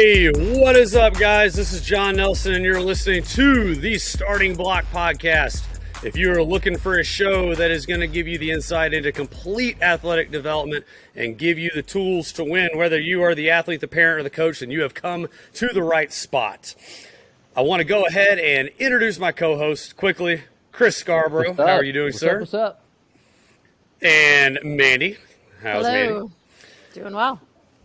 Hey, what is up, guys? This is John Nelson, and you're listening to the Starting Block Podcast. If you are looking for a show that is going to give you the insight into complete athletic development and give you the tools to win, whether you are the athlete, the parent, or the coach, then you have come to the right spot. I want to go ahead and introduce my co-host quickly, Chris Scarborough. How are you doing, sir? What's up? And Mandy. How's Hello. Mandy? Doing well.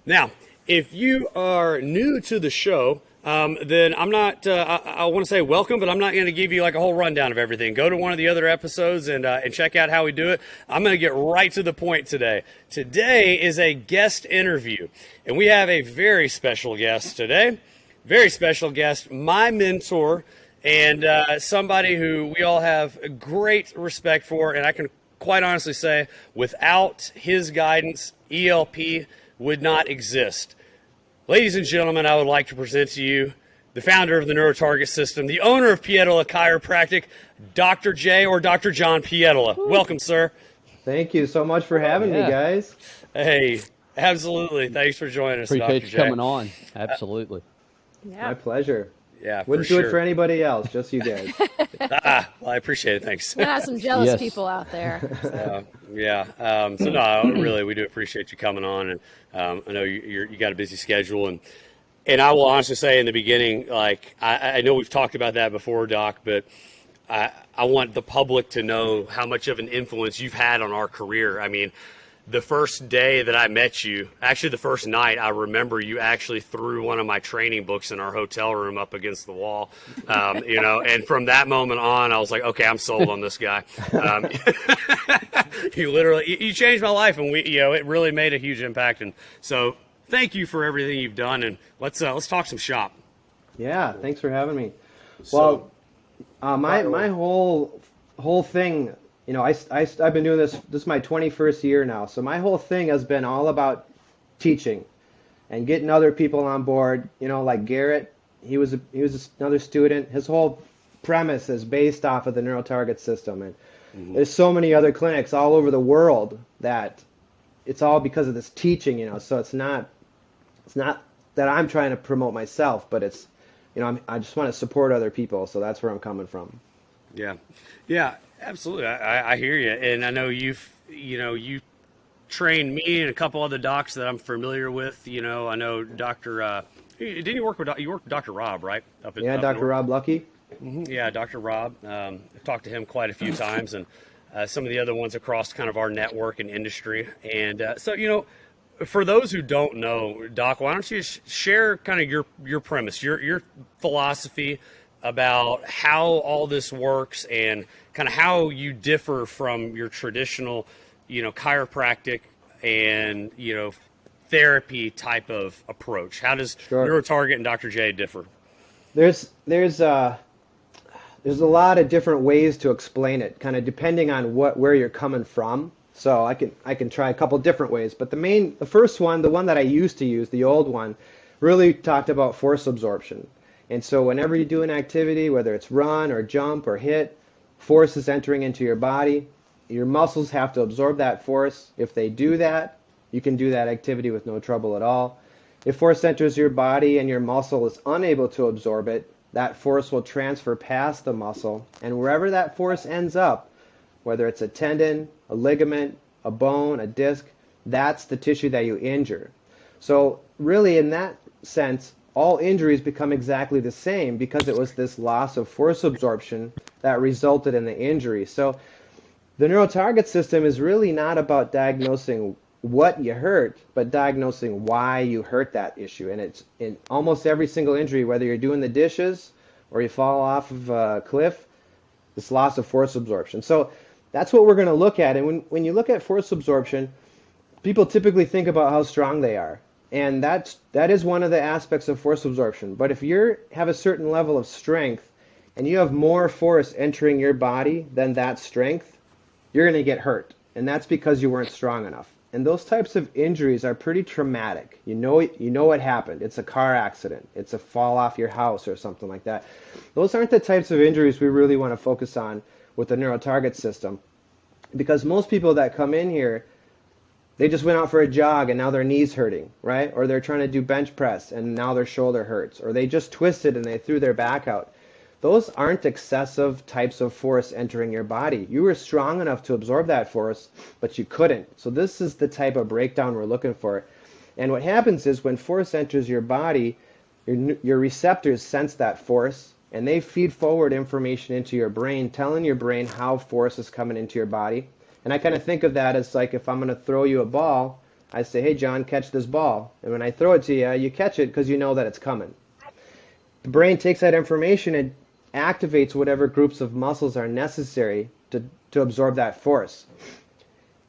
Now, if you are new to the show, then I'm not, I want to say welcome, but I'm not going to give you like a whole rundown of everything. Go to one of the other episodes and check out how we do it. I'm going to get right to the point today. Today is a guest interview, and we have a very special guest today. Very special guest, my mentor, and somebody who we all have great respect for, and I can quite honestly say, without his guidance, ELP would not exist. Ladies and gentlemen, I would like to present to you the founder of the NeuroTarget system, the owner of Pietila Chiropractic, Dr. J or Dr. John Pietila. Welcome, sir. Thank you so much for having me, guys. Hey, absolutely. Thanks for joining us, Appreciate Dr. you J. coming on. Absolutely. Yeah. My pleasure. Yeah, Wouldn't do it for anybody else, just you guys. Well, I appreciate it. Thanks. We have some jealous Yes. people out there. So no, really, we do appreciate you coming on, and I know you got a busy schedule, and I will honestly say in the beginning, like I know we've talked about that before, Doc, but I want the public to know how much of an influence you've had on our career. I mean, the first day that I met you, actually the first night, I remember you actually threw one of my training books in our hotel room up against the wall, and from that moment on, I was like, okay, I'm sold on this guy. You changed my life, and it really made a huge impact. And so thank you for everything you've done, and let's talk some shop. Yeah, thanks for having me. Well, my whole thing, I've been doing this is my 21st year now. So my whole thing has been all about teaching and getting other people on board, like Garrett, he was another student. His whole premise is based off of the NeuroTarget system. And there's so many other clinics all over the world that it's all because of this teaching, so it's not that I'm trying to promote myself, but it's, I just want to support other people. So that's where I'm coming from. Yeah, absolutely. I hear you. And I know you trained me and a couple other docs that I'm familiar with. I know Dr. Didn't you work with Dr. Rob, right? Dr. Rob Lucky. Yeah, Dr. Rob. I've talked to him quite a few times, and some of the other ones across kind of our network and industry. And so, for those who don't know, Doc, why don't you share kind of your premise, your philosophy about how all this works and kind of how you differ from your traditional, chiropractic and, therapy type of approach. How does NeuroTarget and Dr. J differ? There's a lot of different ways to explain it, kind of depending on where you're coming from. So I can try a couple different ways, but the first one, the one that I used to use, the old one, really talked about force absorption. And so whenever you do an activity, whether it's run or jump or hit, force is entering into your body. Your muscles have to absorb that force. If they do that, you can do that activity with no trouble at all. If force enters your body and your muscle is unable to absorb it, that force will transfer past the muscle. And wherever that force ends up, whether it's a tendon, a ligament, a bone, a disc, that's the tissue that you injure. So really, in that sense, all injuries become exactly the same because it was this loss of force absorption that resulted in the injury. So the NeuroTarget system is really not about diagnosing what you hurt, but diagnosing why you hurt that issue. And it's in almost every single injury, whether you're doing the dishes or you fall off of a cliff, this loss of force absorption. So that's what we're going to look at. And when you look at force absorption, people typically think about how strong they are. And that is one of the aspects of force absorption. But if you have a certain level of strength and you have more force entering your body than that strength, you're going to get hurt. And that's because you weren't strong enough. And those types of injuries are pretty traumatic. You know what happened. It's a car accident. It's a fall off your house or something like that. Those aren't the types of injuries we really want to focus on with the NeuroTarget system. Because most people that come in here, They just went out for a jog and now their knee's hurting, right? Or they're trying to do bench press and now their shoulder hurts. Or they just twisted and they threw their back out. Those aren't excessive types of force entering your body. You were strong enough to absorb that force, but you couldn't. So this is the type of breakdown we're looking for. And what happens is when force enters your body, your receptors sense that force, and they feed forward information into your brain, telling your brain how force is coming into your body. And I kind of think of that as like if I'm going to throw you a ball, I say, hey, John, catch this ball. And when I throw it to you, you catch it because you know that it's coming. The brain takes that information and activates whatever groups of muscles are necessary to absorb that force.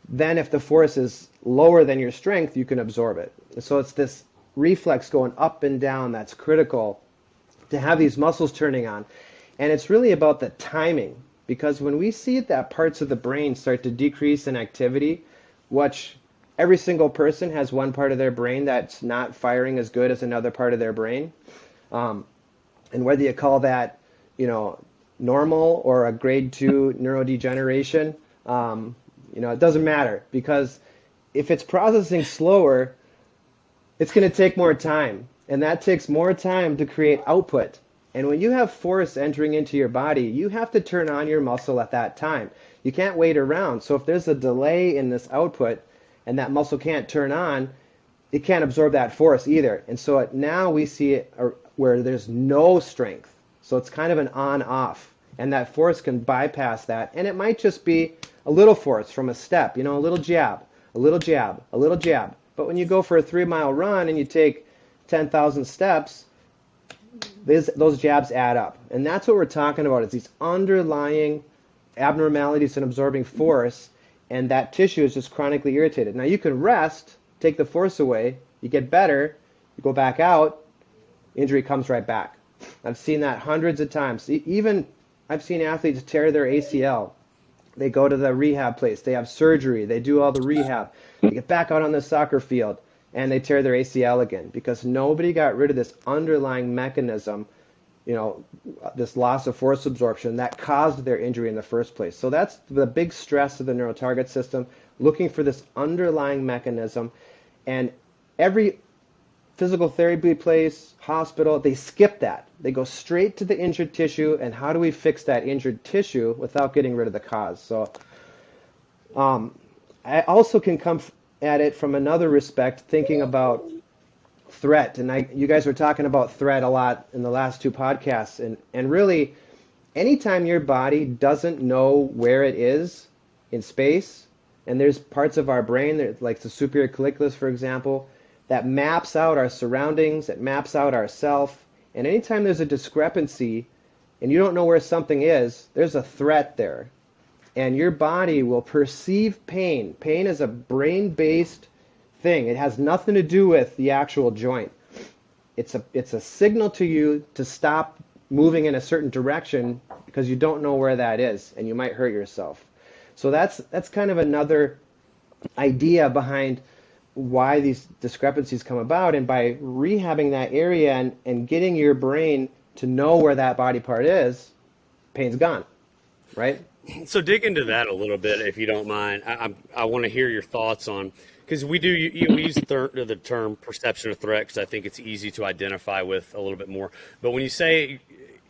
Then if the force is lower than your strength, you can absorb it. So it's this reflex going up and down that's critical to have these muscles turning on. And it's really about the timing, because when we see that parts of the brain start to decrease in activity, which every single person has one part of their brain that's not firing as good as another part of their brain, and whether you call that, normal or a grade 2 neurodegeneration, it doesn't matter, because if it's processing slower, it's going to take more time, and that takes more time to create output. And when you have force entering into your body, you have to turn on your muscle at that time. You can't wait around. So if there's a delay in this output and that muscle can't turn on, it can't absorb that force either. And so now we see it where there's no strength. So it's kind of an on-off, and that force can bypass that. And it might just be a little force from a step, a little jab, a little jab, a little jab. But when you go for a 3-mile run and you take 10,000 steps, those jabs add up. And that's what we're talking about, is these underlying abnormalities in absorbing force, and that tissue is just chronically irritated. Now you can rest, take the force away, you get better, you go back out, injury comes right back. I've seen that hundreds of times. Even I've seen athletes tear their ACL. They go to the rehab place, they have surgery, they do all the rehab, they get back out on the soccer field, and they tear their ACL again, because nobody got rid of this underlying mechanism, this loss of force absorption that caused their injury in the first place. So that's the big stress of the neurotarget system, looking for this underlying mechanism. And every physical therapy place, hospital, they skip that. They go straight to the injured tissue, and how do we fix that injured tissue without getting rid of the cause? So I also can come at it from another respect, thinking about threat. And you guys were talking about threat a lot in the last 2 podcasts. And really, anytime your body doesn't know where it is in space, and there's parts of our brain, like the superior colliculus, for example, that maps out our surroundings, it maps out our self. And anytime there's a discrepancy and you don't know where something is, there's a threat there. And your body will perceive pain. Pain is a brain-based thing. It has nothing to do with the actual joint. It's a signal to you to stop moving in a certain direction because you don't know where that is, and you might hurt yourself. So that's kind of another idea behind why these discrepancies come about. And by rehabbing that area and getting your brain to know where that body part is, pain's gone, right? So dig into that a little bit, if you don't mind. I want to hear your thoughts on, because we use the term perception of threat because I think it's easy to identify with a little bit more. But when you say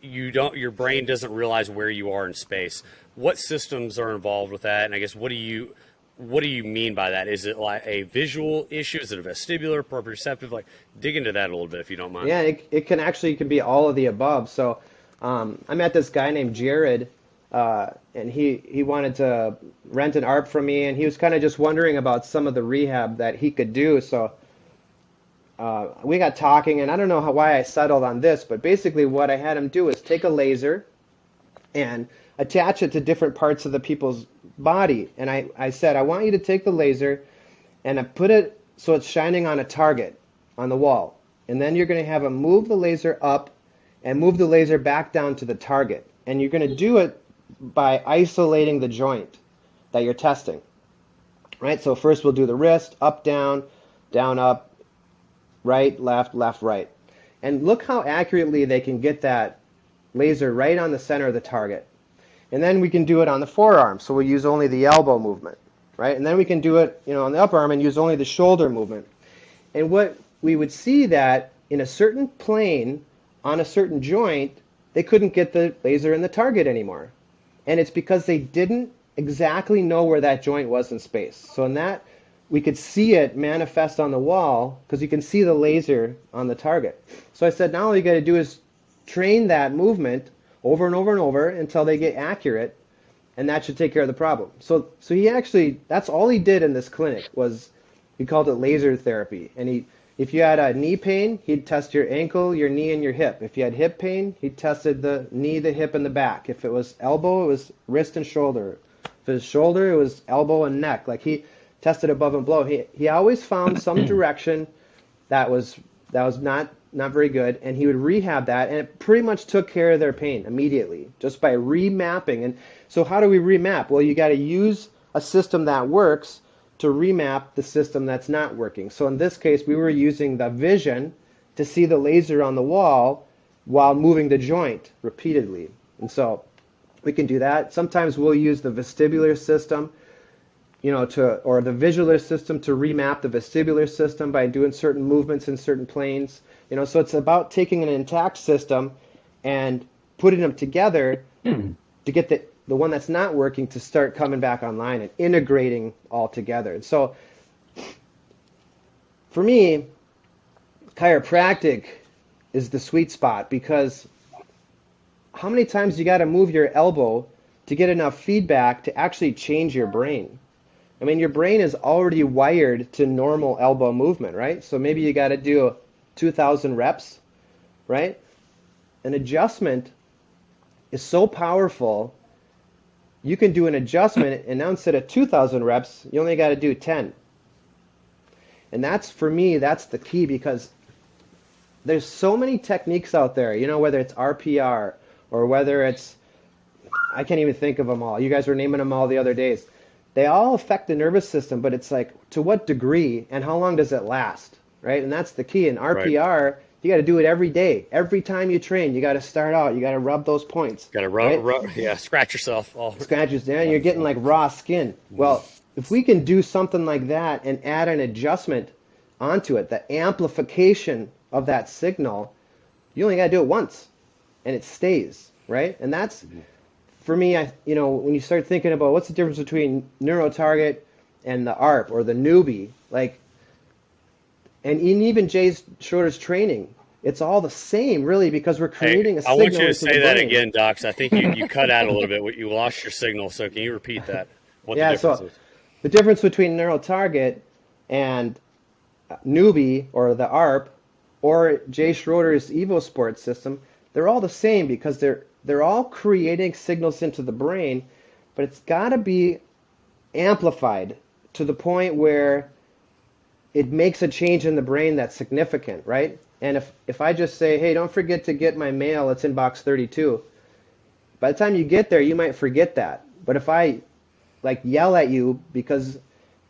your brain doesn't realize where you are in space, what systems are involved with that? And I guess what do you mean by that? Is it like a visual issue? Is it a vestibular, proprioceptive? Like, dig into that a little bit, if you don't mind. Yeah, it can be all of the above. So I met this guy named Jared. And he wanted to rent an ARP from me, and he was kind of just wondering about some of the rehab that he could do. So we got talking, and I don't know why I settled on this, but basically what I had him do is take a laser and attach it to different parts of the people's body. And I said, I want you to take the laser and I put it so it's shining on a target on the wall. And then you're going to have him move the laser up and move the laser back down to the target. And you're going to do it by isolating the joint that you're testing, right? So first we'll do the wrist, up, down, up, right, left, right. And look how accurately they can get that laser right on the center of the target. And then we can do it on the forearm. So we'll use only the elbow movement, right? And then we can do it, on the upper arm and use only the shoulder movement. And what we would see that in a certain plane on a certain joint, they couldn't get the laser in the target anymore. And it's because they didn't exactly know where that joint was in space. So in that, we could see it manifest on the wall because you can see the laser on the target. So I said, now all you got to do is train that movement over and over and over until they get accurate, and that should take care of the problem. So he actually, that's all he did in this clinic was, he called it laser therapy. And if you had a knee pain, he'd test your ankle, your knee, and your hip. If you had hip pain, he tested the knee, the hip, and the back. If it was elbow, it was wrist and shoulder. If it was shoulder, it was elbow and neck. Like he tested above and below. He always found some direction that was not very good, and he would rehab that, and it pretty much took care of their pain immediately just by remapping. And so how do we remap? Well, you got to use a system that works to remap the system that's not working. So in this case, we were using the vision to see the laser on the wall while moving the joint repeatedly. And so we can do that. Sometimes we'll use the vestibular system, or the visular system to remap the vestibular system by doing certain movements in certain planes. So it's about taking an intact system and putting them together to get the one that's not working to start coming back online and integrating all together. And so for me, chiropractic is the sweet spot, because how many times you got to move your elbow to get enough feedback to actually change your brain? I mean, your brain is already wired to normal elbow movement, right? So maybe you got to do 2,000 reps, right? An adjustment is so powerful. You can do an adjustment, and now instead of 2,000 reps, you only got to do 10. And that's, for me, that's the key, because there's so many techniques out there, whether it's RPR or whether it's, I can't even think of them all. You guys were naming them all the other days. They all affect the nervous system, but it's like, to what degree and how long does it last, right? And that's the key. In RPR, you got to do it every day. Every time you train, you got to start out. You got to rub those points. Got to rub, scratch yourself. Scratch yourself, and you're getting like raw skin. Well, if we can do something like that and add an adjustment onto it, the amplification of that signal, you only got to do it once, and it stays, right? And that's, for me, when you start thinking about what's the difference between NeuroTarget and the ARP or the newbie, and even Jay Schroeder's training, it's all the same, really, because we're creating a signal. I want you to say that again, Doc. I think you cut out a little bit. You lost your signal, so can you repeat that? What the difference is? The difference between NeuroTarget and newbie or the ARP or Jay Schroeder's EvoSport system, they're all the same, because they're all creating signals into the brain, but it's got to be amplified to the point where it makes a change in the brain that's significant, right? And if I just say, hey, don't forget to get my mail, it's in box 32, by the time you get there, you might forget that. But if I yell at you because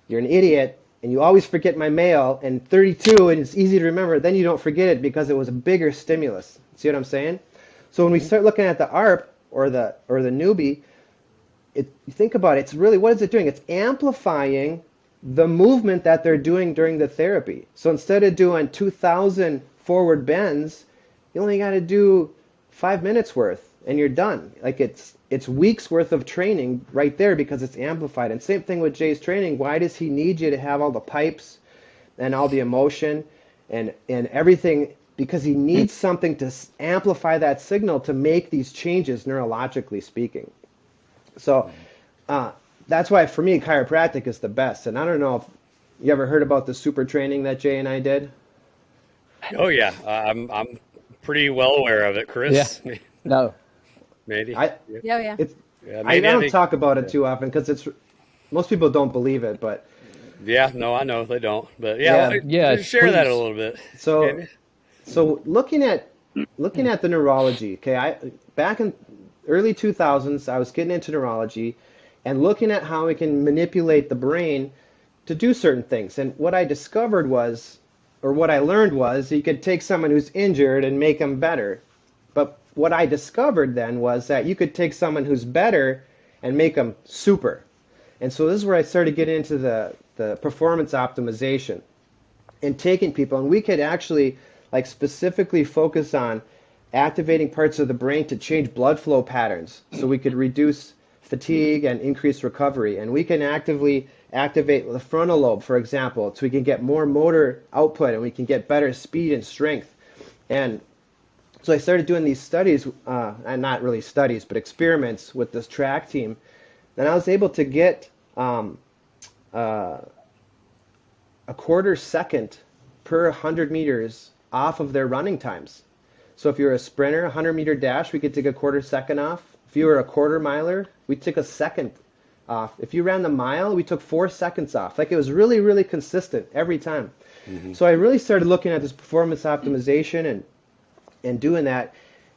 you're an idiot and you always forget my mail, and 32, and it's easy to remember, then you don't forget it because it was a bigger stimulus. See what I'm saying? So when we start looking at the ARP or the newbie, you think about it, it's really, what is it doing? It's amplifying the movement that they're doing during the therapy. So instead of doing 2,000 forward bends, you only got to do 5 minutes worth, and you're done. It's weeks worth of training right there, because it's amplified. And same thing with Jay's training. Why does he need you to have all the pipes and all the emotion and everything? Because he needs something to amplify that signal to make these changes, neurologically speaking. So that's why, for me, chiropractic is the best. And I don't know if you ever heard about the super training that Jay and I did. Oh yeah, I'm pretty well aware of it, Chris. Yeah. No. Maybe. Yeah. I don't talk about it too often because most people don't believe it, but yeah, no, I know they don't, but yeah, share please. That a little bit. So looking at the neurology, okay, back in early 2000s, I was getting into neurology and looking at how we can manipulate the brain to do certain things. And what I discovered was, or what I learned was, you could take someone who's injured and make them better. But what I discovered then was that you could take someone who's better and make them super. And so this is where I started getting into the performance optimization and taking people, and we could actually like specifically focus on activating parts of the brain to change blood flow patterns so we could reduce fatigue and increase recovery. And we can actively activate the frontal lobe, for example, so we can get more motor output and we can get better speed and strength. And so I started doing these studies, and not really studies, but experiments with this track team. And I was able to get a quarter second per 100 meters off of their running times. So if you're a sprinter, 100-meter dash, we could take a quarter second off. If you were a quarter miler, we took a second off. If you ran the mile, we took 4 seconds off. Like, it was really, really consistent every time. So I really started looking at this performance optimization and doing that.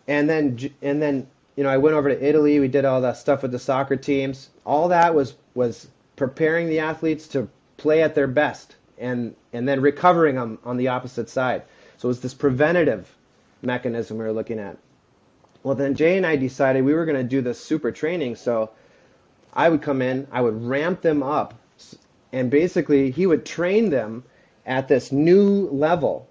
And then I went over to Italy. We did all that stuff with the soccer teams. All that was preparing the athletes to play at their best and then recovering them on the opposite side. So it was this preventative mechanism we were looking at. Well, then Jay and I decided we were going to do this super training. So I would come in, I would ramp them up, and basically he would train them at this new level,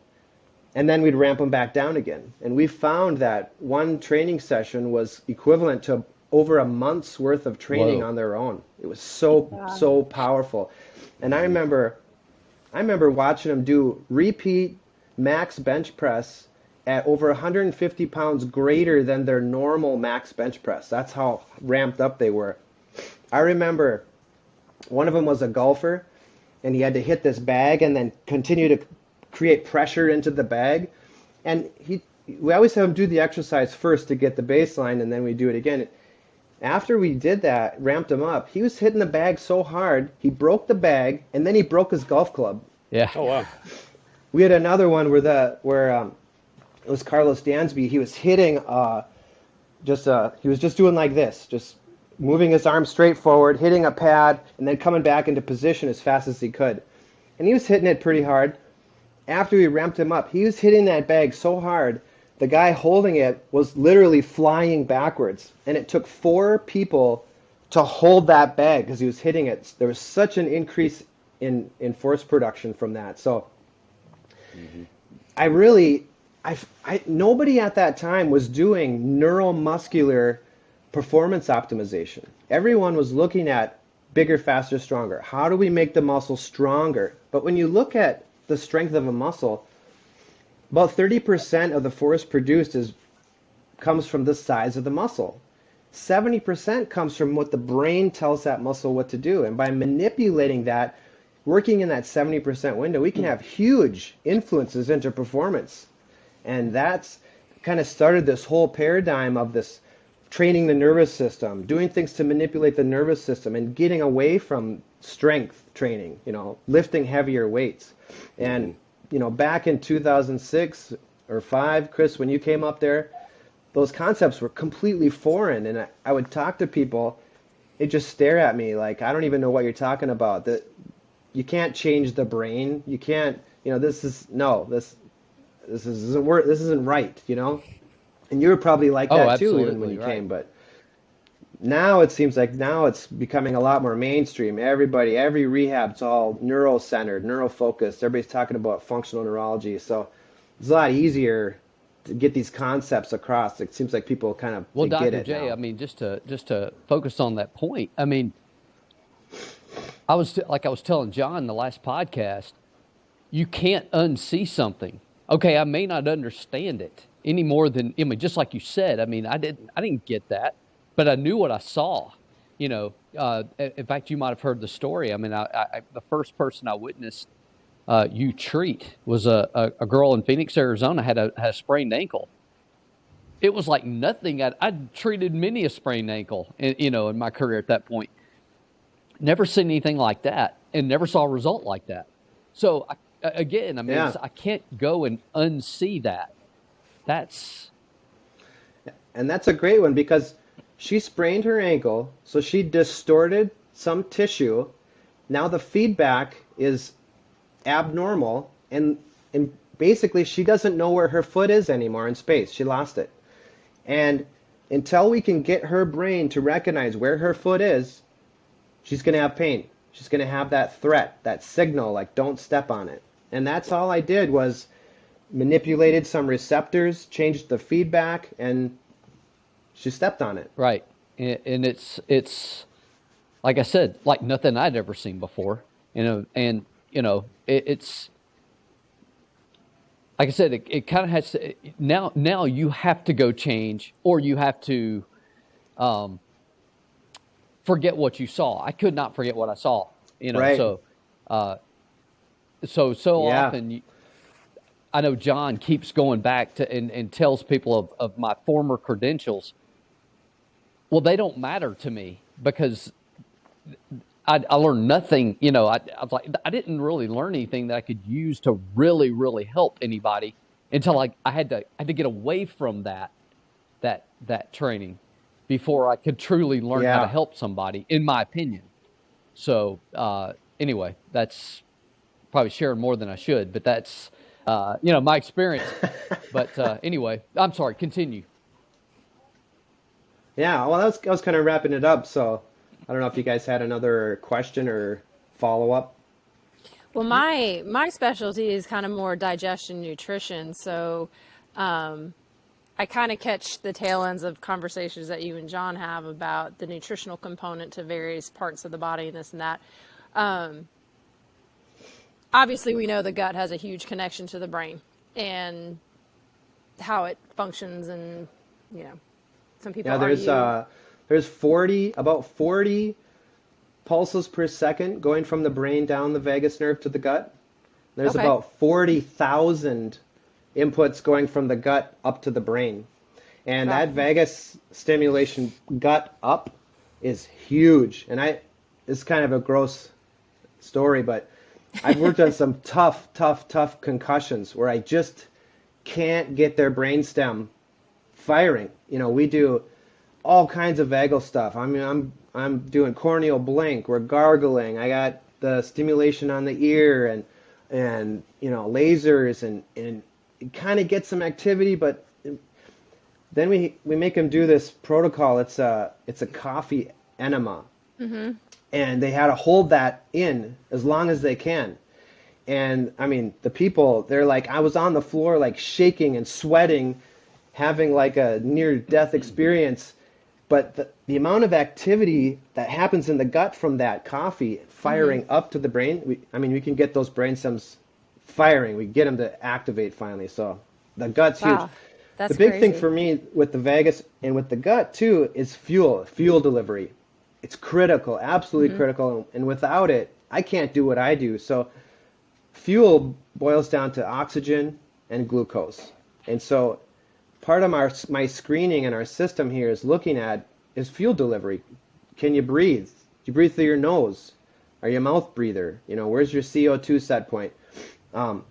and then we'd ramp them back down again. And we found that one training session was equivalent to over a month's worth of training Whoa. on their own. It was so powerful. And I remember watching them do repeat max bench press at over 150 pounds greater than their normal max bench press. That's how ramped up they were. I remember one of them was a golfer, and he had to hit this bag and then continue to create pressure into the bag. And we always have him do the exercise first to get the baseline, and then we do it again. After we did that, ramped him up, he was hitting the bag so hard, he broke the bag, and then he broke his golf club. Yeah. Oh, wow. We had another one where it was Carlos Dansby. He was hitting, he was just doing like this, just moving his arm straight forward, hitting a pad, and then coming back into position as fast as he could. And he was hitting it pretty hard. After we ramped him up, he was hitting that bag so hard, the guy holding it was literally flying backwards. And it took 4 people to hold that bag because he was hitting it. There was such an increase in force production from that. So nobody at that time was doing neuromuscular performance optimization. Everyone was looking at bigger, faster, stronger. How do we make the muscle stronger? But when you look at the strength of a muscle, about 30% of the force produced comes from the size of the muscle. 70% comes from what the brain tells that muscle what to do. And by manipulating that, working in that 70% window, we can have huge influences into performance. And that's kind of started this whole paradigm of this training the nervous system, doing things to manipulate the nervous system, and getting away from strength training, lifting heavier weights. And, back in 2006 or 5, Chris, when you came up there, those concepts were completely foreign. And I would talk to people, they'd just stare at me like, I don't even know what you're talking about. That you can't change the brain. You can't, this isn't right, And you were probably like that too, even when you came. But now it seems like it's becoming a lot more mainstream. Every rehab's all neuro-centered, neuro-focused. Everybody's talking about functional neurology. So it's a lot easier to get these concepts across. It seems like people kind of Well, get Dr. it J, now. I mean, just to focus on that point, I mean, I was telling John in the last podcast, you can't unsee something. Okay, I may not understand it any more than, just like you said, I mean, I didn't get that, but I knew what I saw. In fact, you might have heard the story. I mean, the first person I witnessed you treat was a girl in Phoenix, Arizona, had a sprained ankle. It was like nothing. I'd treated many a sprained ankle, in my career at that point. Never seen anything like that, and never saw a result like that. So again, I mean, I can't go and unsee that. That's a great one because she sprained her ankle, so she distorted some tissue. Now the feedback is abnormal, and basically she doesn't know where her foot is anymore in space. She lost it. And until we can get her brain to recognize where her foot is, she's going to have pain. She's going to have that threat, that signal, like don't step on it. And that's all I did was manipulated some receptors, changed the feedback, and she stepped on it. Right. And it's like I said, like nothing I'd ever seen before. And it's like I said, it kind of has to now you have to go change, or you have to forget what you saw. I could not forget what I saw, Right. so Yeah. often I know John keeps going back to and tells people of my former credentials. Well, they don't matter to me because I learned nothing. I was like, I didn't really learn anything that I could use to really, really help anybody until I had to get away from that training before I could truly learn how to Yeah. help somebody, in my opinion. So anyway, that's probably sharing more than I should, but that's my experience. But anyway, I'm sorry. Continue. Yeah, well, I was kind of wrapping it up, so I don't know if you guys had another question or follow up. Well, my specialty is kind of more digestion nutrition, so I kind of catch the tail ends of conversations that you and John have about the nutritional component to various parts of the body and this and that. Um, Obviously, we know the gut has a huge connection to the brain and how it functions, and you know, some people Yeah, argue. there's about 40 pulses per second going from the brain down the vagus nerve to the gut. There's Okay, about 40,000 inputs going from the gut up to the brain. And wow, that vagus stimulation gut up is huge. It's kind of a gross story, but I've worked on some tough concussions where I just can't get their brainstem firing. We do all kinds of vagal stuff. I mean, I'm doing corneal blink. We're gargling. I got the stimulation on the ear and lasers and it kind of gets some activity, but then we make them do this protocol. It's a coffee enema, and they had to hold that in as long as they can. And I mean, the people, they're like, I was on the floor, like shaking and sweating, having like a near death experience. But the amount of activity that happens in the gut from that coffee firing up to the brain, we can get those brain stems firing. We get them to activate finally. So the gut's huge. wow, The that's big thing crazy. for me with the vagus and with the gut too is fuel delivery. It's critical, absolutely critical. And without it, I can't do what I do. So fuel boils down to oxygen and glucose. And so part of my screening and our system here is looking at is fuel delivery. Can you breathe? Do you breathe through your nose? Are you a mouth breather? Where's your CO2 set point? Um,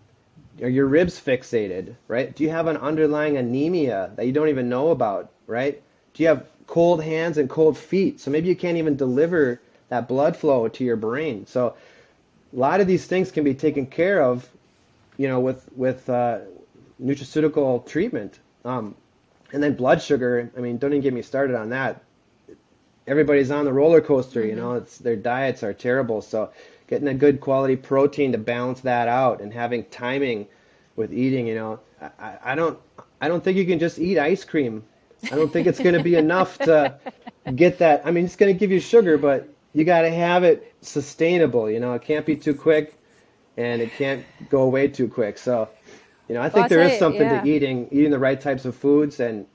are your ribs fixated, right? Do you have an underlying anemia that you don't even know about, right? Do you have cold hands and cold feet? So maybe you can't even deliver that blood flow to your brain. So a lot of these things can be taken care of, with nutraceutical treatment. And then blood sugar. I mean, don't even get me started on that. Everybody's on the roller coaster. It's their diets are terrible. So getting a good quality protein to balance that out and having timing with eating. I don't think you can just eat ice cream. I don't think it's going to be enough to get that. I mean, it's going to give you sugar, but you got to have it sustainable. It can't be too quick and it can't go away too quick. So, I Well, think I there tell is you, something to yeah. eating the right types of foods and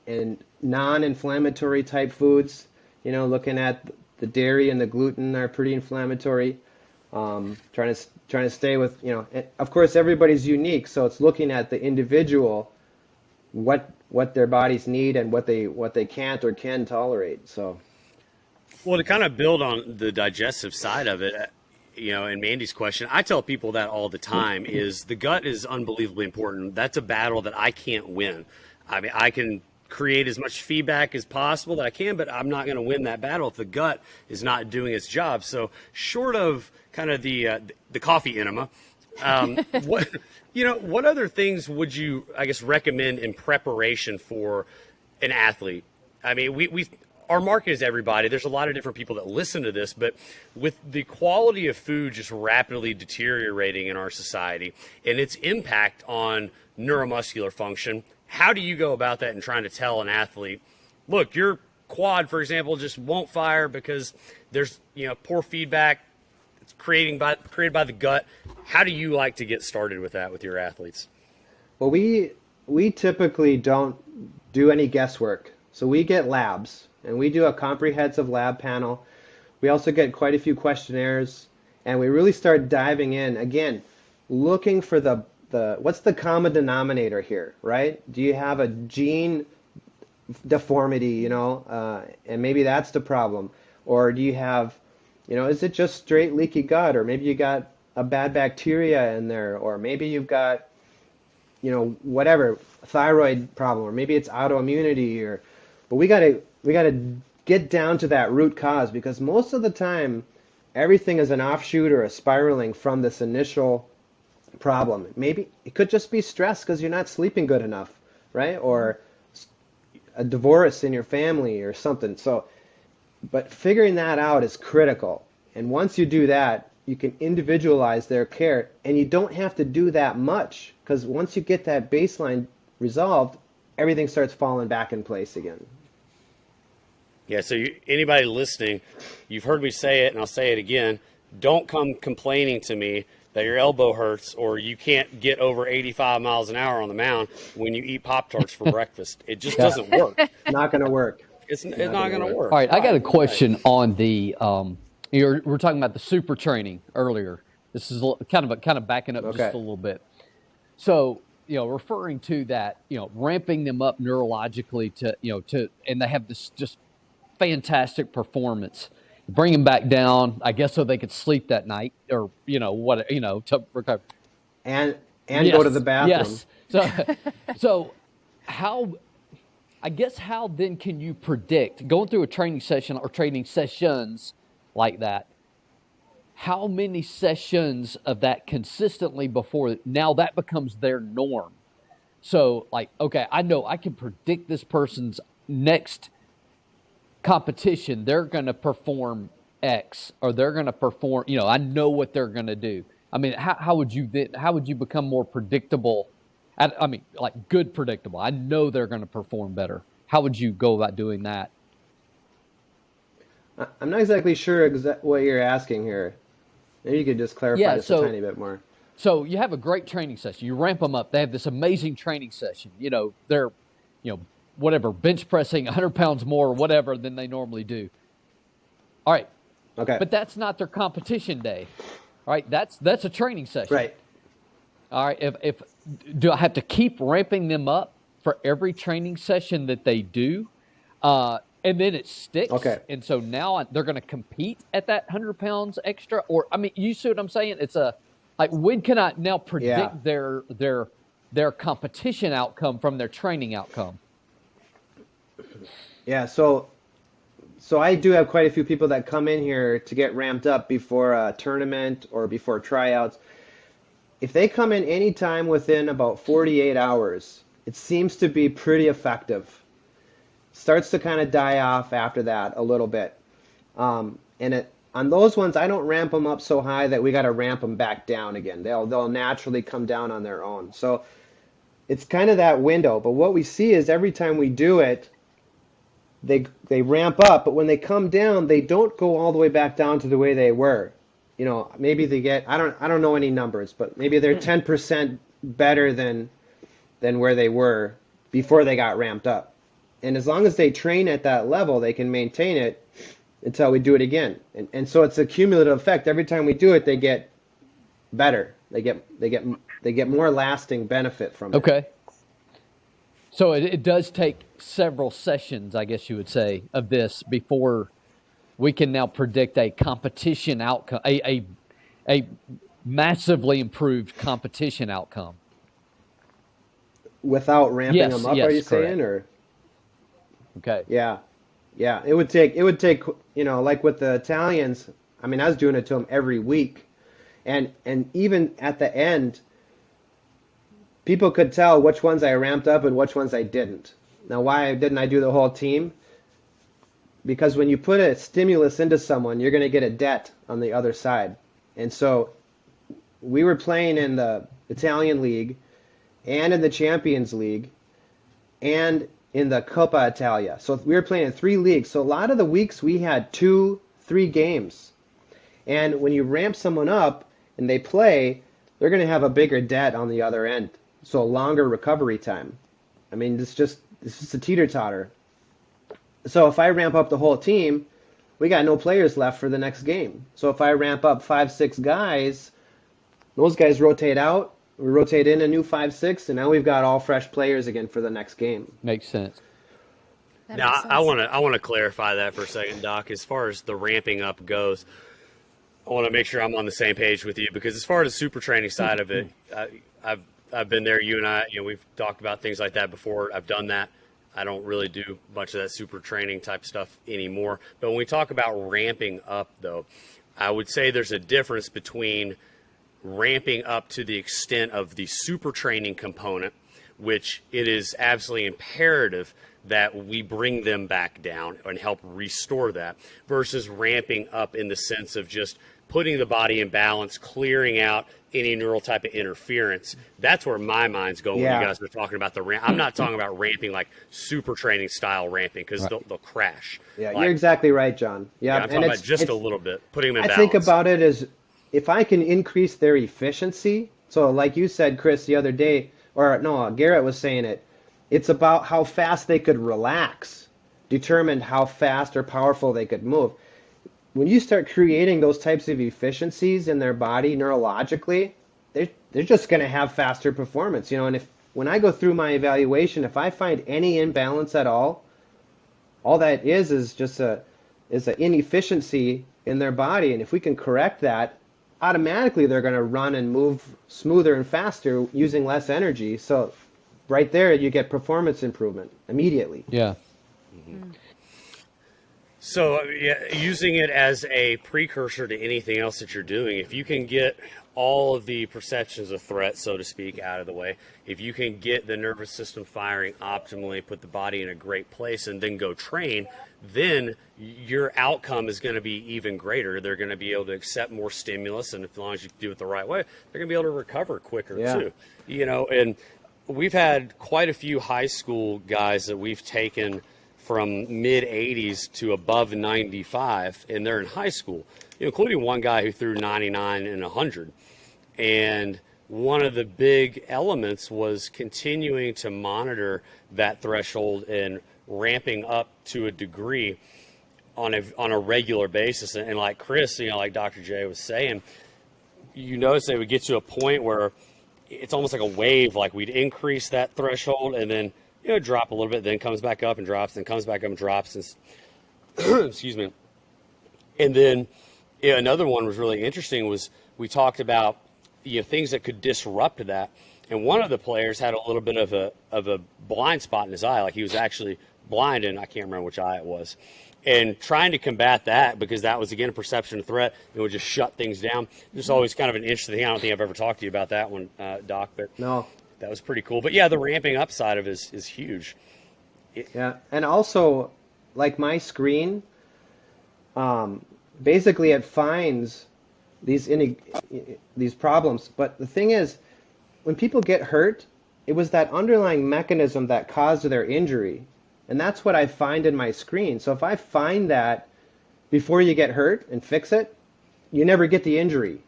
non-inflammatory type foods. Looking at the dairy and the gluten are pretty inflammatory. Trying to stay with, of course, everybody's unique. So it's looking at the individual, what their bodies need and what they can't or can tolerate. So Well, to kind of build on the digestive side of it, and Mandy's question, I tell people that all the time is the gut is unbelievably important. That's a battle that I can't win. I mean, I can create as much feedback as possible that I can, but I'm not going to win that battle if the gut is not doing its job. So short of kind of the coffee enema, what what other things would you, I guess, recommend in preparation for an athlete? I mean, we our market is everybody. There's a lot of different people that listen to this, but with the quality of food just rapidly deteriorating in our society and its impact on neuromuscular function, how do you go about that in trying to tell an athlete, look, your quad, for example, just won't fire because there's poor feedback it's created by the gut. How do you like to get started with that with your athletes? Well, we typically don't do any guesswork. So we get labs and we do a comprehensive lab panel. We also get quite a few questionnaires and we really start diving in again, looking for the what's the common denominator here, right? Do you have a gene deformity, and maybe that's the problem? Or do you have, is it just straight leaky gut? Or maybe you got a bad bacteria in there, or maybe you've got, whatever, thyroid problem, or maybe it's autoimmunity, but we gotta get down to that root cause, because most of the time everything is an offshoot or a spiraling from this initial problem. Maybe it could just be stress because you're not sleeping good enough, right? Or a divorce in your family or something. So, but figuring that out is critical. And once you do that, you can individualize their care, and you don't have to do that much, because once you get that baseline resolved, everything starts falling back in place again. Yeah, so anybody listening, you've heard me say it, and I'll say it again. Don't come complaining to me that your elbow hurts or you can't get over 85 miles an hour on the mound when you eat Pop-Tarts for breakfast. It just doesn't work. Not going to work. It's not going to work. All right, I got a question on the we're talking about the super training earlier. This is kind of backing up just a little bit. So, referring to that, ramping them up neurologically and they have this just fantastic performance. Bring them back down, I guess, so they could sleep that night, or to recover and go to the bathroom. Yes. So how then can you predict going through a training session or training sessions like that? How many sessions of that consistently before now that becomes their norm? So, I know I can predict this person's next competition, they're going to perform X, or they're going to perform, I know what they're going to do. I mean, how would you become more predictable? Good predictable. I know they're going to perform better. How would you go about doing that? I'm not exactly sure what you're asking here. Maybe you could just clarify this a tiny bit more. So you have a great training session. You ramp them up. They have this amazing training session. They're, whatever, bench pressing 100 pounds more or whatever than they normally do. All right. Okay. But that's not their competition day. All right. That's a training session. Right. All right. If do I have to keep ramping them up for every training session that they do? And then it sticks. Okay. And so now they're going to compete at that 100 pounds extra? Or, you see what I'm saying? It's when can I now predict their competition outcome from their training outcome? Yeah, so I do have quite a few people that come in here to get ramped up before a tournament or before tryouts. If they come in anytime within about 48 hours, it seems to be pretty effective. Starts to kind of die off after that a little bit. On those ones, I don't ramp them up so high that we got to ramp them back down again. They'll naturally come down on their own. So it's kind of that window. But what we see is every time we do it, they ramp up, but when they come down, they don't go all the way back down to the way they were. Maybe they get, I don't know any numbers, but maybe they're 10% better than where they were before they got ramped up. And as long as they train at that level, they can maintain it until we do it again. And so it's a cumulative effect. Every time we do it, they get better. They get more lasting benefit from it. Okay. So it does take several sessions, I guess you would say, of this before we can now predict a competition outcome, a massively improved competition outcome. Without ramping them up, are you saying? Or okay. Yeah. It would take, like with the Italians, I was doing it to them every week. And even at the end, people could tell which ones I ramped up and which ones I didn't. Now, why didn't I do the whole team? because when you put a stimulus into someone, you're going to get a debt on the other side. And so we were playing in the Italian League and in the Champions League and in the Coppa Italia. So we were playing in 3 leagues. So a lot of the weeks we had 2-3 games. And when you ramp someone up and they play, they're going to have a bigger debt on the other end. So a longer recovery time. I mean, it's just a teeter-totter. So if I ramp up the whole team, we got no players left for the next game. So if I ramp up 5-6 guys, those guys rotate out, we rotate in a new 5-6, and now we've got all fresh players again for the next game. Makes sense. That Now, makes I sense. want to clarify that for a second, Doc. As far as the ramping up goes, I want to make sure I'm on the same page with you, because as far as the super training side of it, I've been there. You and I, we've talked about things like that before. I've done that. I don't really do much of that super training type stuff anymore. But when we talk about ramping up, though, I would say there's a difference between ramping up to the extent of the super training component, which it is absolutely imperative that we bring them back down and help restore that, versus ramping up in the sense of just putting the body in balance, clearing out any neural type of interference. That's where my mind's going when you guys are talking about the ramp. I'm not talking about ramping like super training style ramping, because they'll crash. Yeah, Like, you're exactly right, John. yeah, I'm And talking about just a little bit, putting them in I balance. think about it as, if I can increase their efficiency. So like you said, Chris, the other day, or no, Garrett was saying it, it's about how fast they could relax, determined how fast or powerful they could move. When you start creating those types of efficiencies in their body neurologically, they're just going to have faster performance. And when I go through my evaluation, if I find any imbalance at all that is just an inefficiency in their body. And if we can correct that, automatically they're going to run and move smoother and faster using less energy. So right there, you get performance improvement immediately. Yeah. So, using it as a precursor to anything else that you're doing, if you can get all of the perceptions of threat, so to speak, out of the way, if you can get the nervous system firing optimally, put the body in a great place, and then go train, then your outcome is going to be even greater. They're going to be able to accept more stimulus, and as long as you do it the right way, they're going to be able to recover quicker too. And we've had quite a few high school guys that we've taken from mid 80s to above 95, and they're in high school, including one guy who threw 99 and 100. And one of the big elements was continuing to monitor that threshold and ramping up to a degree on a regular basis. And like Chris, like Dr. J was saying, you notice they would get to a point where it's almost like a wave, like we'd increase that threshold and then drop a little bit, then comes back up and drops, then comes back up and drops, and excuse me. And then another one was really interesting was we talked about things that could disrupt that. And one of the players had a little bit of a blind spot in his eye, like he was actually blind, and I can't remember which eye it was. And trying to combat that, because that was, again, a perception of threat, it would just shut things down. Just always kind of an interesting thing. I don't think I've ever talked to you about that one, Doc, but No. that was pretty cool. But yeah, the ramping up side of it is huge. Yeah, and also, like my screen, basically it finds these problems. But the thing is, when people get hurt, it was that underlying mechanism that caused their injury. And that's what I find in my screen. So if I find that before you get hurt and fix it, you never get the injury.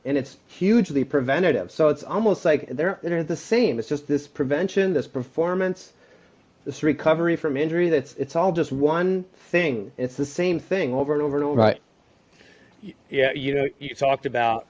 And it's hugely preventative. So it's almost like they're the same. It's just this prevention, this performance, this recovery from injury. It's all just one thing. It's the same thing over and over and over. Right. Yeah, you talked about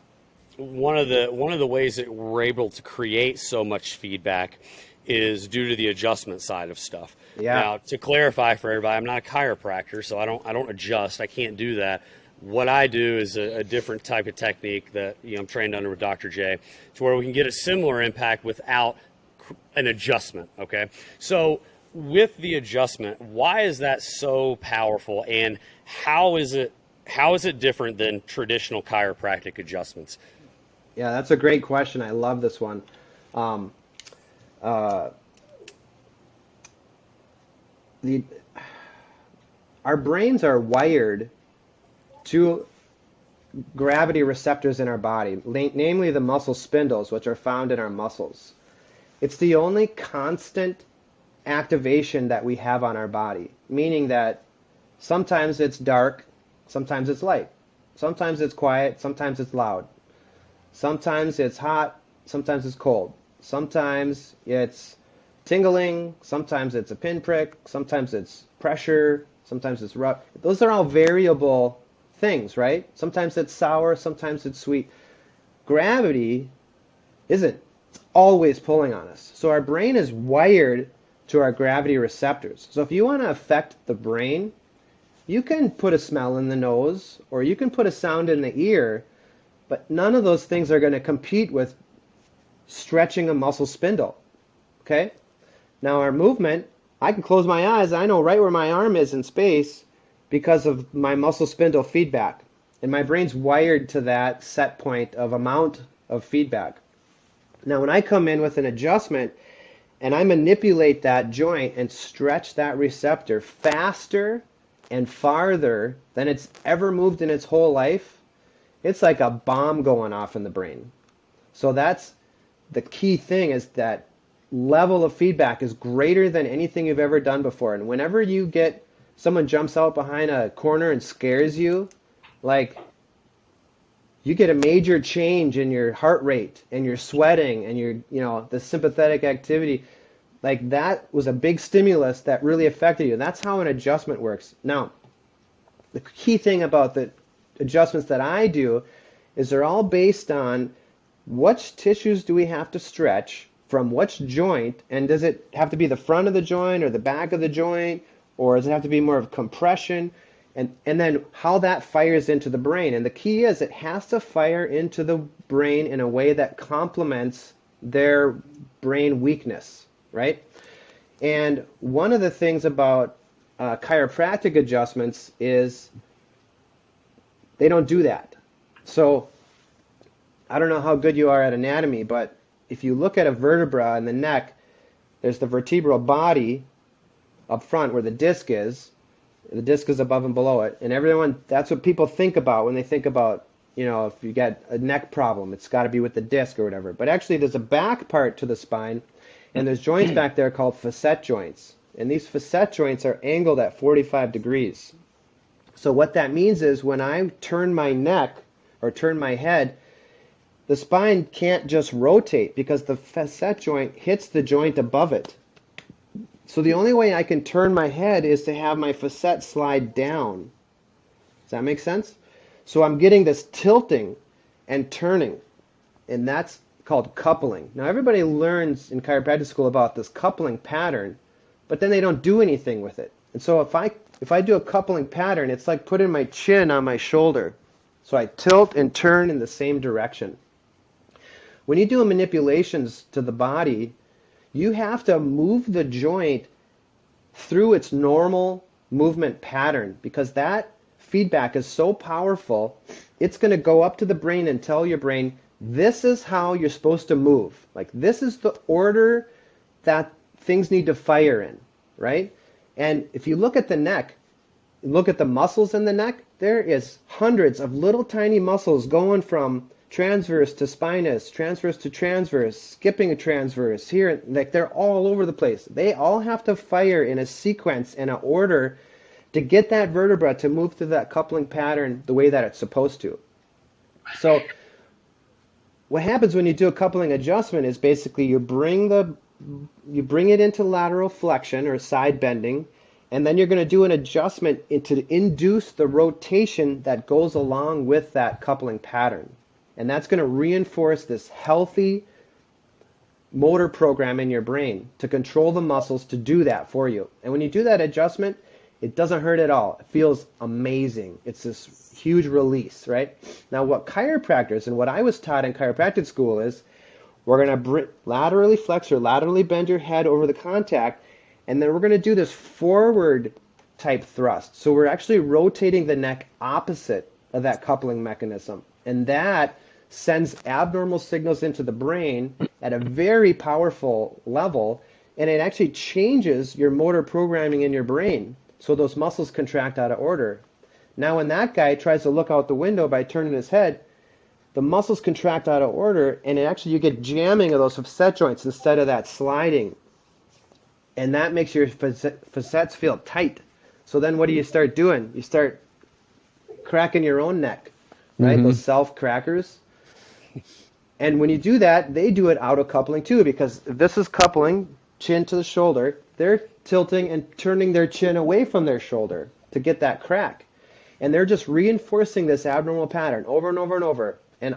one of the ways that we're able to create so much feedback is due to the adjustment side of stuff. Yeah. Now, to clarify for everybody, I'm not a chiropractor, so I don't adjust. I can't do that. What I do is a different type of technique that I'm trained under with Dr. J, to where we can get a similar impact without an adjustment. Okay, so with the adjustment, why is that so powerful, and how is it different than traditional chiropractic adjustments? Yeah, that's a great question. I love this one. our brains are wired to gravity receptors in our body, namely the muscle spindles, which are found in our muscles. It's the only constant activation that we have on our body, meaning that sometimes it's dark, sometimes it's light, sometimes it's quiet, sometimes it's loud, sometimes it's hot, sometimes it's cold, sometimes it's tingling, sometimes it's a pinprick, sometimes it's pressure, sometimes it's rough. Those are all variable things, right? Sometimes it's sour, sometimes it's sweet. Gravity isn't. It's always pulling on us. So our brain is wired to our gravity receptors. So if you want to affect the brain, you can put a smell in the nose or you can put a sound in the ear, but none of those things are going to compete with stretching a muscle spindle. Okay? Now our movement, I can close my eyes, I know right where my arm is in space because of my muscle spindle feedback. And my brain's wired to that set point of amount of feedback. Now when I come in with an adjustment and I manipulate that joint and stretch that receptor faster and farther than it's ever moved in its whole life, it's like a bomb going off in the brain. So that's the key thing, is that level of feedback is greater than anything you've ever done before. And whenever you get someone jumps out behind a corner and scares you, like, you get a major change in your heart rate and your sweating and your, the sympathetic activity. Like, that was a big stimulus that really affected you. And that's how an adjustment works. Now, the key thing about the adjustments that I do is they're all based on which tissues do we have to stretch from which joint, and does it have to be the front of the joint or the back of the joint, or does it have to be more of compression? And then how that fires into the brain. And the key is it has to fire into the brain in a way that complements their brain weakness, right? And one of the things about chiropractic adjustments is they don't do that. So I don't know how good you are at anatomy, but if you look at a vertebra in the neck, there's the vertebral body up front where the disc is. The disc is above and below it. And everyone, that's what people think about when they think about, if you get a neck problem, it's got to be with the disc or whatever. But actually, there's a back part to the spine, and there's joints back there called facet joints. And these facet joints are angled at 45 degrees. So what that means is when I turn my neck or turn my head, the spine can't just rotate because the facet joint hits the joint above it. So the only way I can turn my head is to have my facet slide down. Does that make sense? So I'm getting this tilting and turning, and that's called coupling. Now everybody learns in chiropractic school about this coupling pattern, but then they don't do anything with it. And so if I do a coupling pattern, it's like putting my chin on my shoulder. So I tilt and turn in the same direction. When you do manipulations to the body, you have to move the joint through its normal movement pattern, because that feedback is so powerful, it's going to go up to the brain and tell your brain, this is how you're supposed to move. Like, this is the order that things need to fire in, right? And if you look at the neck, look at the muscles in the neck, there is hundreds of little tiny muscles going from transverse to spinous, transverse to transverse, skipping a transverse here, like they're all over the place. They all have to fire in a sequence and an order to get that vertebra to move through that coupling pattern the way that it's supposed to. So what happens when you do a coupling adjustment is basically you bring it into lateral flexion or side bending, and then you're going to do an adjustment to induce the rotation that goes along with that coupling pattern. And that's going to reinforce this healthy motor program in your brain to control the muscles to do that for you. And when you do that adjustment, it doesn't hurt at all. It feels amazing. It's this huge release, right? Now, what chiropractors and what I was taught in chiropractic school is we're going to laterally flex or laterally bend your head over the contact, and then we're going to do this forward type thrust. So we're actually rotating the neck opposite of that coupling mechanism. And that sends abnormal signals into the brain at a very powerful level, and it actually changes your motor programming in your brain. So those muscles contract out of order. Now when that guy tries to look out the window by turning his head, the muscles contract out of order, and actually you get jamming of those facet joints instead of that sliding. And that makes your facets feel tight. So then what do you start doing? You start cracking your own neck, right? Those self-crackers. And when you do that, they do it out of coupling too, because if this is coupling, chin to the shoulder, they're tilting and turning their chin away from their shoulder to get that crack. And they're just reinforcing this abnormal pattern over and over and over. And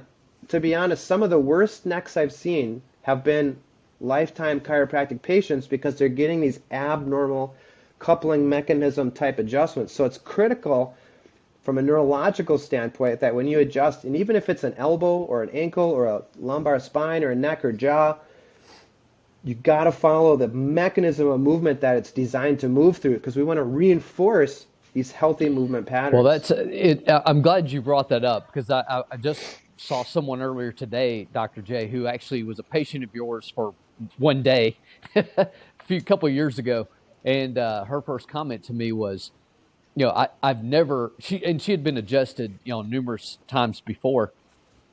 to be honest, some of the worst necks I've seen have been lifetime chiropractic patients because they're getting these abnormal coupling mechanism type adjustments. So it's critical from a neurological standpoint that when you adjust, and even if it's an elbow or an ankle or a lumbar spine or a neck or jaw, you got to follow the mechanism of movement that it's designed to move through, because we want to reinforce these healthy movement patterns. Well, that's it. I'm glad you brought that up, because I just saw someone earlier today, Dr. J, who actually was a patient of yours for one day a couple of years ago. And her first comment to me was, I've never, she had been adjusted, numerous times before.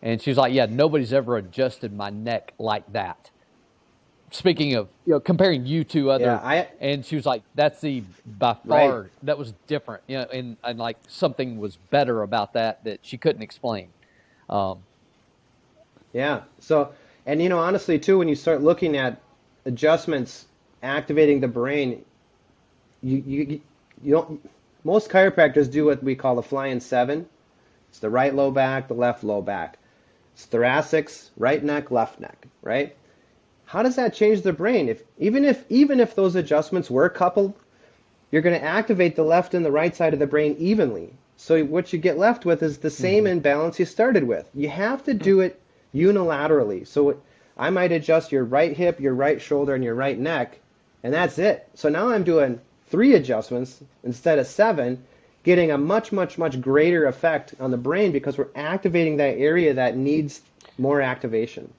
And she was like, yeah, nobody's ever adjusted my neck like that. Speaking of, comparing you to other, and she was like, that's by far, that was different, and like something was better about that she couldn't explain. Yeah. So, and honestly too, when you start looking at adjustments activating the brain, you don't, most chiropractors do what we call the flying 7. It's the right low back, the left low back. It's thoracics, right neck, left neck, right? How does that change the brain? Even if those adjustments were coupled, you're going to activate the left and the right side of the brain evenly. So what you get left with is the same imbalance you started with. You have to do it unilaterally. So I might adjust your right hip, your right shoulder, and your right neck, and that's it. So now I'm doing 3 adjustments instead of 7, getting a much, much, much greater effect on the brain because we're activating that area that needs more activation.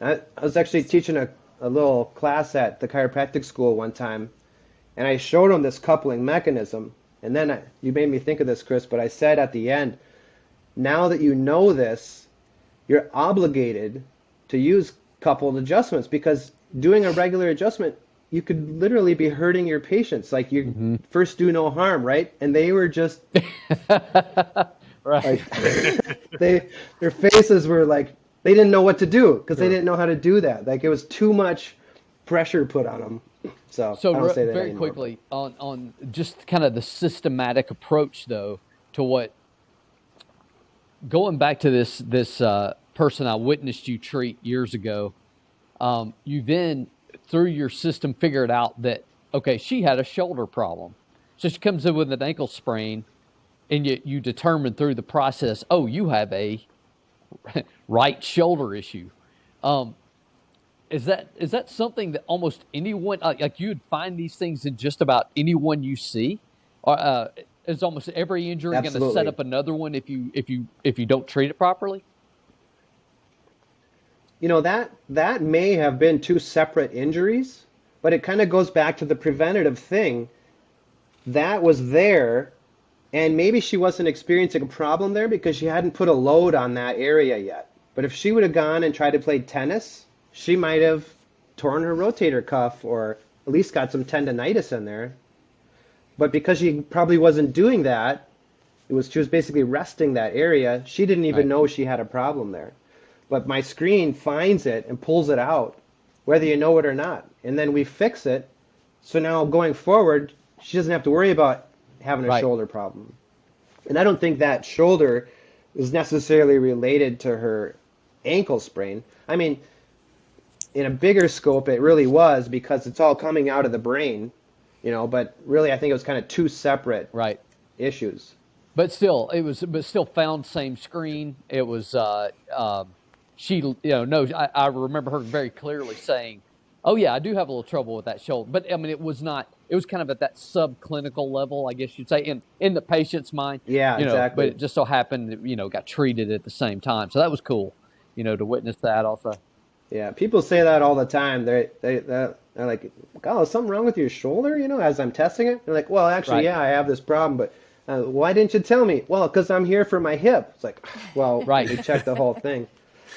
I was actually teaching a little class at the chiropractic school one time, and I showed them this coupling mechanism. And then you made me think of this, Chris, but I said at the end, now that you know this, you're obligated to use coupled adjustments, because doing a regular adjustment, you could literally be hurting your patients. Like you first do no harm, right? And they were just right. Their faces were like, they didn't know what to do because they didn't know how to do that. Like it was too much pressure put on them. So I don't say that very anymore, quickly on just kind of the systematic approach, though, to what, going back to this person I witnessed you treat years ago, you then through your system figured out that, okay, she had a shoulder problem. So she comes in with an ankle sprain, and you determine through the process, oh, you have a right shoulder issue. Is that something that almost anyone, like you'd find these things in just about anyone you see? Or is almost every injury going to set up another one if you don't treat it properly? That may have been 2 separate injuries, but it kind of goes back to the preventative thing. That was there, and maybe she wasn't experiencing a problem there because she hadn't put a load on that area yet. But if she would have gone and tried to play tennis, she might have torn her rotator cuff or at least got some tendonitis in there. But because she probably wasn't doing that, she was basically resting that area. She didn't even know she had a problem there. But my screen finds it and pulls it out, whether you know it or not. And then we fix it. So now going forward, she doesn't have to worry about having a shoulder problem. And I don't think that shoulder is necessarily related to her ankle sprain. I mean, in a bigger scope, it really was, because it's all coming out of the brain, but really I think it was kind of 2 separate issues. But still, found same screen. It was, she, I remember her very clearly saying, oh yeah, I do have a little trouble with that shoulder. But I mean, it was kind of at that subclinical level, I guess you'd say, in the patient's mind. Yeah, exactly. But it just so happened that, got treated at the same time. So that was cool, to witness that also. Yeah, people say that all the time. They're like, "Oh, is something wrong with your shoulder?" As I'm testing it, they're like, "Well, actually, Right. yeah, I have this problem, but why didn't you tell me?" Well, because I'm here for my hip. It's like, well, Right. we checked the whole thing.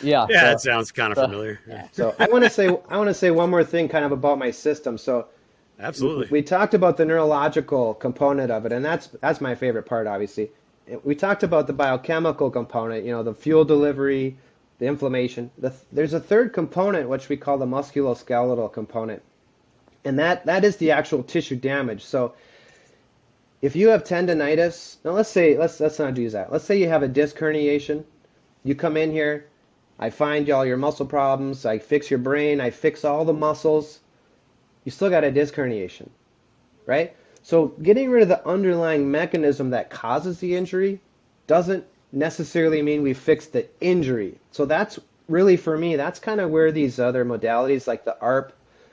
Yeah. Yeah, it So, sounds kind of So, familiar. Yeah, so I want to say one more thing, kind of about my system. So absolutely. we talked about the neurological component of it, and that's my favorite part, obviously. We talked about the biochemical component, the fuel delivery, the inflammation. There's a third component, which we call the musculoskeletal component, and that is the actual tissue damage. So if you have tendonitis, now let's not use that. Let's say you have a disc herniation. You come in here, I find all your muscle problems, I fix your brain, I fix all the muscles. You still got a disc herniation, right? So getting rid of the underlying mechanism that causes the injury doesn't necessarily mean we fixed the injury. So that's really, for me, that's kind of where these other modalities like the ARP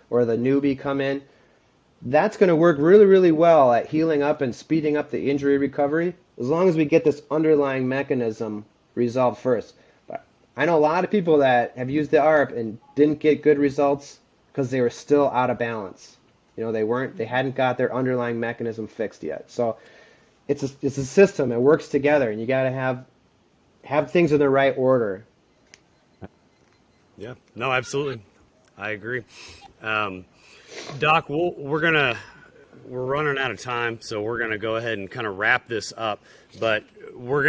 or the newbie come in. That's going to work really, really well at healing up and speeding up the injury recovery, as long as we get this underlying mechanism resolved first. But I know a lot of people that have used the ARP and didn't get good results because they were still out of balance. They hadn't got their underlying mechanism fixed yet. So it's a system. It works together, and you got to have things in the right order. Yeah, no, absolutely. I agree. Doc, we're running out of time, so we're gonna go ahead and kind of wrap this up. But you're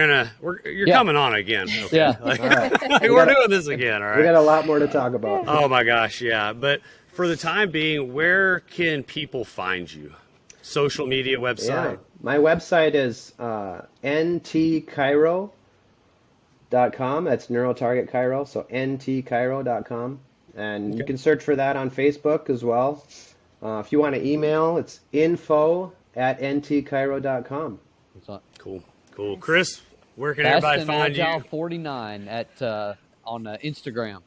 Yeah. coming on again. Okay? Yeah. Like, All right. we're doing this again. All We got right. a lot more to talk about. Oh my gosh, yeah. But for the time being, where can people find you? Social media, Yeah, website. my website is ntchiro.com. That's neurotarget chiro, so ntchiro.com. And you can search for that on Facebook as well. If you want to email, it's info@ntchiro.com. Cool. Chris, where can Fast everybody and find Agile you? 49 on Instagram.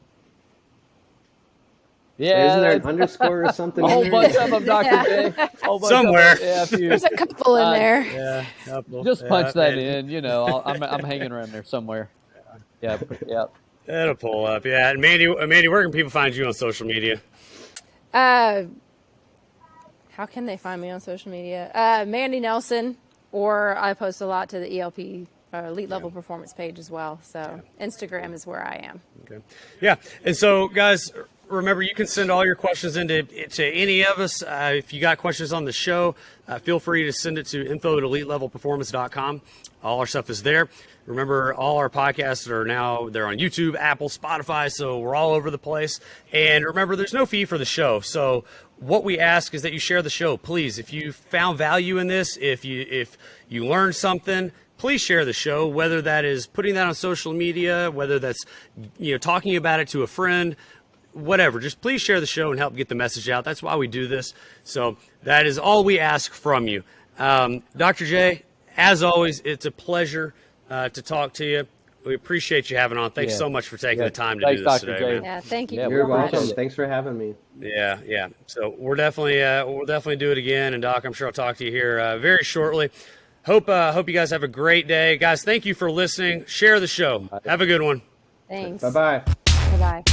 Isn't Yeah, there an that's underscore or something a in whole there? bunch of them, Dr. J. Whole bunch of Somewhere. them. Yeah, a few. There's a couple in there. Yeah, couple. Just punch Yeah, that and in. I'm hanging around there somewhere. Yep. it'll pull up. Yeah, and Mandy, where can people find you on social media? How can they find me on social media? Mandy Nelson, or I post a lot to the ELP Elite Level Performance page as well. So Instagram is where I am. Okay. Yeah, and so guys, remember you can send all your questions to any of us. If you got questions on the show, feel free to send it to info@elitelevelperformance.com. All our stuff is there. Remember, all our podcasts they're on YouTube, Apple, Spotify, so we're all over the place. And remember, there's no fee for the show. So what we ask is that you share the show, please. If you found value in this, if you learned something, please share the show, whether that is putting that on social media, whether that's talking about it to a friend, whatever. Just please share the show and help get the message out. That's why we do this. So that is all we ask from you. Dr. J, as always, it's a pleasure to talk to you. We appreciate you having on. Thanks so much for taking the time to Thanks, do this Dr. today, J. man. Yeah, thank you. Yeah, You're we welcome. appreciate it. Thanks for having me. Yeah. So we'll definitely do it again. And Doc, I'm sure I'll talk to you here very shortly. Hope you guys have a great day. Guys, thank you for listening. Share the show. Have a good one. Thanks. Bye-bye. Bye-bye.